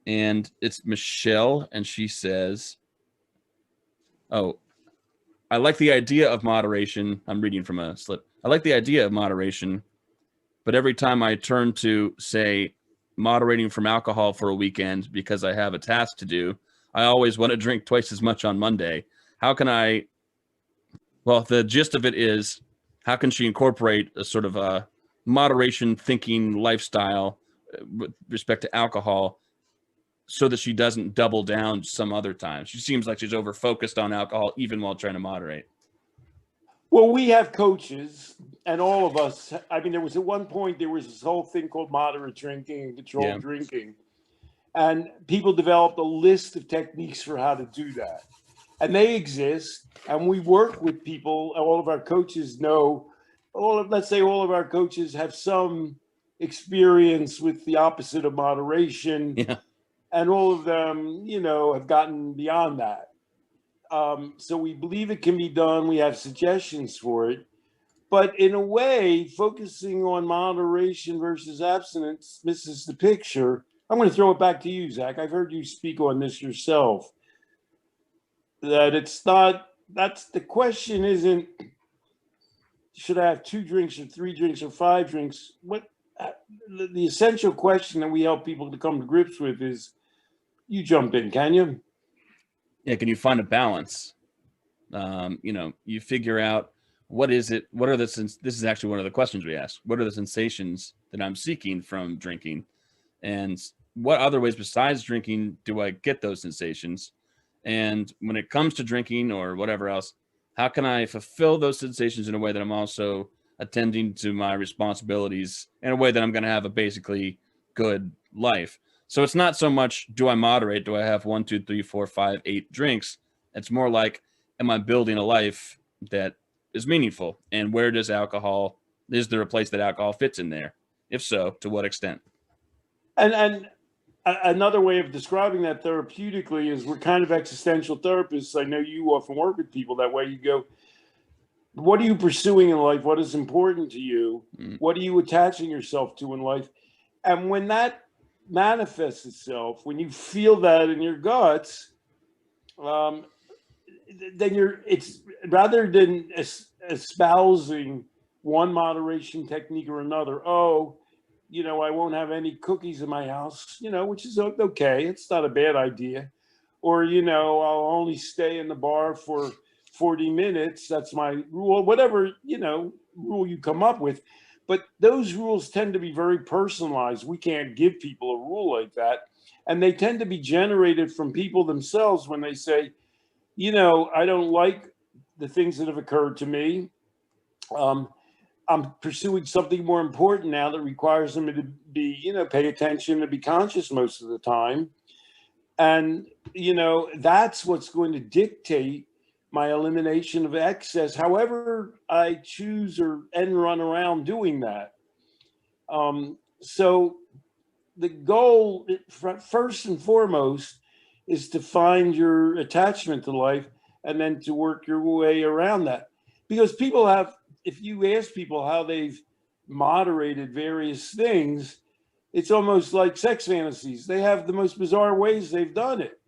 and it's Michelle, and she says, "Oh, I like the idea of moderation." I'm reading from a slip. I like the idea of moderation, but every time I turn to, say, moderating from alcohol for a weekend because I have a task to do, I always want to drink twice as much on Monday. How can I? Well, the gist of it is, how can she incorporate a sort of a moderation thinking lifestyle with respect to alcohol so that she doesn't double down some other times? She seems like she's over focused on alcohol even while trying to moderate. Well, we have coaches, and all of us. I mean, there was at one point there was this whole thing called moderate drinking and Yeah. controlled drinking, and people developed a list of techniques for how to do that, and they exist. And we work with people. All of our coaches know. Let's say all of our coaches have some experience with the opposite of moderation, Yeah. and all of them, have gotten beyond that. So we believe it can be done. We have suggestions for it. But in a way, focusing on moderation versus abstinence misses the picture. I'm going to throw it back to you, Zach. I've heard you speak on this yourself. That it's not, that's the question isn't, should I have 2 drinks or 3 drinks or 5 drinks? The essential question that we help people to come to grips with is, you jump in, can you? Yeah. Can you find a balance? You figure out what is it, what are this is actually one of the questions we ask. What are the sensations that I'm seeking from drinking? And what other ways besides drinking do I get those sensations? And when it comes to drinking or whatever else, how can I fulfill those sensations in a way that I'm also attending to my responsibilities in a way that I'm going to have a basically good life? So it's not so much, do I moderate? Do I have 1, 2, 3, 4, 5, 8 drinks? It's more like, am I building a life that is meaningful? And where does alcohol, is there a place that alcohol fits in there? If so, to what extent? And another way of describing that therapeutically is we're kind of existential therapists. I know you often work with people that way. You go, what are you pursuing in life? What is important to you? Mm. What are you attaching yourself to in life? And when that manifests itself, when you feel that in your guts, um, then it's rather than espousing one moderation technique or another. Oh, I won't have any cookies in my house, which is okay. It's not a bad idea. Or, I'll only stay in the bar for 40 minutes. That's my rule, whatever, rule you come up with. But those rules tend to be very personalized. We can't give people a rule like that. And they tend to be generated from people themselves when they say, I don't like the things that have occurred to me. Um, I'm pursuing something more important now that requires them to be, pay attention and be conscious most of the time. And, that's what's going to dictate my elimination of excess, however I choose or end run around doing that. So the goal, first and foremost, is to find your attachment to life and then to work your way around that. Because people have, if you ask people how they've moderated various things, it's almost like sex fantasies. They have the most bizarre ways they've done it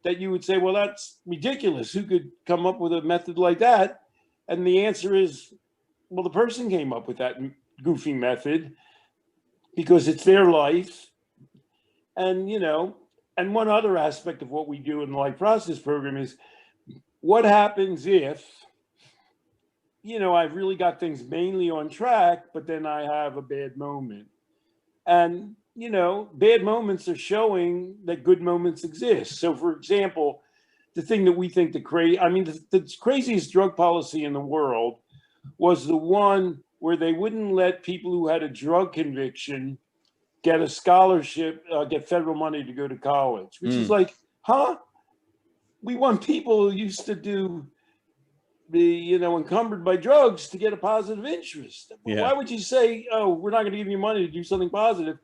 that you would say, well, that's ridiculous. Who could come up with a method like that? And the answer is, well, the person came up with that goofy method because it's their life. And, and one other aspect of what we do in the life process program is what happens if, I've really got things mainly on track, but then I have a bad moment. And, bad moments are showing that good moments exist. So, for example, the thing that we think the craziest drug policy in the world was the one where they wouldn't let people who had a drug conviction get a scholarship, get federal money to go to college, which is Mm. like, huh? We want people who used to be, encumbered by drugs to get a positive interest. Yeah. Why would you say, oh, we're not going to give you money to do something positive?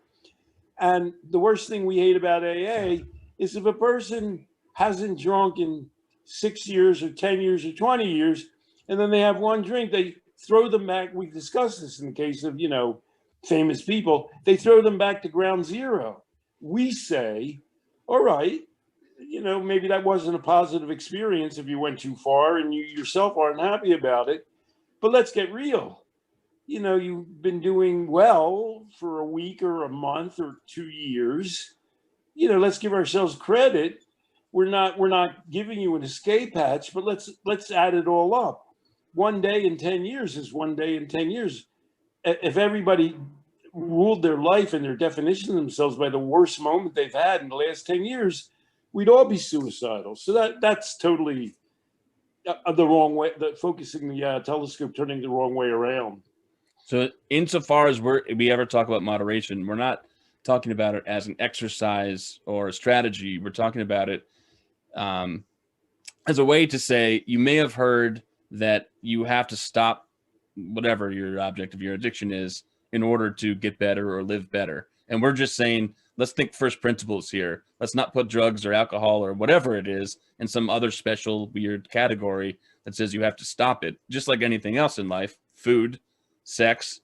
And the worst thing we hate about AA is if a person hasn't drunk in 6 years or 10 years or 20 years, and then they have one drink, they throw them back. We've discussed this in the case of, famous people. They throw them back to ground zero. We say, all right, maybe that wasn't a positive experience if you went too far and you yourself aren't happy about it. But let's get real. You've been doing well for a week or a month or 2 years. Let's give ourselves credit. We're not giving you an escape hatch, but let's add it all up. One day in 10 years is one day in 10 years. If everybody ruled their life and their definition of themselves by the worst moment they've had in the last 10 years, we'd all be suicidal. So that's totally the wrong way, focusing the telescope, turning the wrong way around. So insofar as we ever talk about moderation, we're not talking about it as an exercise or a strategy. We're talking about it as a way to say, you may have heard that you have to stop whatever your object of your addiction is in order to get better or live better. And we're just saying, let's think first principles here. Let's not put drugs or alcohol or whatever it is in some other special weird category that says you have to stop it. Just like anything else in life, food, sex,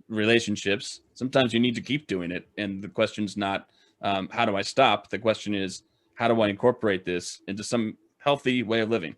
relationships, sometimes you need to keep doing it. And the question's not, how do I stop? The question is, how do I incorporate this into some healthy way of living?